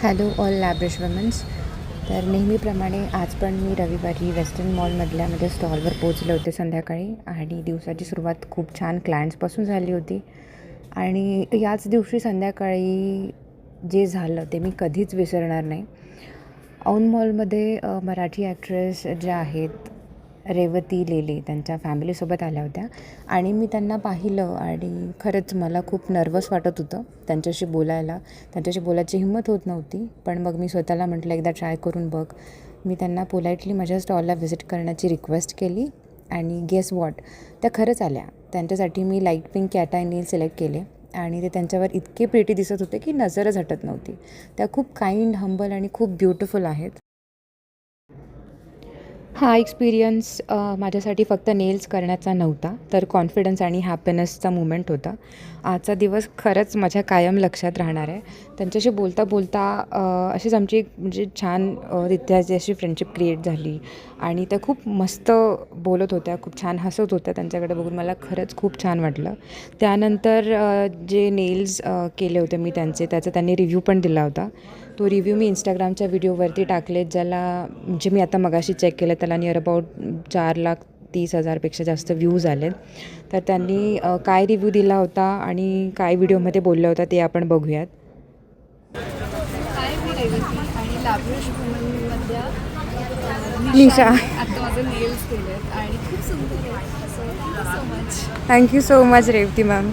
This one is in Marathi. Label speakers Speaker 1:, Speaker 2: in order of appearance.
Speaker 1: Hello all लॅब्रिश women's. तर नेहमीप्रमाणे आज पण मी रविवारी वेस्टर्न मॉलमधल्या माझ्या स्टॉलवर पोचले होते संध्याकाळी, आणि दिवसाची सुरुवात खूप छान क्लायंट्सपासून झाली होती. आणि याच दिवशी संध्याकाळी जे झालं ते मी कधीच विसरणार नाही. औन मॉलमध्ये मराठी ॲक्ट्रेस ज्या आहेत रेवती लेले त्यांच्या फॅमिलीसोबत आल्या होत्या, आणि मी त्यांना पाहिलं आणि खरंच मला खूप नर्वस वाटत होतं त्यांच्याशी बोलायची हिंमत होत नव्हती. पण मग मी स्वतःला म्हटलं एकदा ट्राय करून बघ. मी त्यांना पोलाइटली माझ्या स्टॉलला व्हिजिट करण्याची रिक्वेस्ट केली, आणि गेस वॉट, त्या खरंच आल्या. त्यांच्यासाठी मी light pink cat eye nail select केले, आणि ते त्यांच्यावर इतके प्रिटी दिसत होते की नजरच हटत नव्हती. त्या खूप काइंड, हंबल आणि खूप ब्युटिफुल आहेत. हा एक्सपिरियन्स माझ्यासाठी फक्त नेल्स करण्याचा नव्हता, तर कॉन्फिडन्स आणि हॅपीनेसचा मुमेंट होता. आजचा दिवस खरंच माझ्या कायम लक्षात राहणार आहे. त्यांच्याशी बोलता बोलता अशीच आमची एक म्हणजे छान रित्या अशी फ्रेंडशिप क्रिएट झाली, आणि त्या खूप मस्त बोलत होत्या, खूप छान हसत होत्या. त्यांच्याकडे बघून मला खरंच खूप छान वाटलं. त्यानंतर जे नेल्स केले होते मी त्याचा त्यांनी रिव्ह्यू पण दिला होता. तो रिव्ह्यू मी इंस्टाग्रामच्या व्हिडिओवरती टाकले, ज्याला म्हणजे मी आता मगाशी चेक केलं त्याला नियर अबाउट 4,30,000पेक्षा जास्त व्ह्यूज आले. तर त्यांनी काय रिव्ह्यू दिला होता आणि काय व्हिडिओमध्ये बोलला होता ते आपण बघूयात.
Speaker 2: हाय, मी रेवती आणि लॅब्रिश वुमनमधल्या
Speaker 1: निशा.
Speaker 2: आता माझे नेल्स केलेत आणि खूप सुंदर आहे. So thank you so much.
Speaker 1: Thank you so much Revathi ma'am.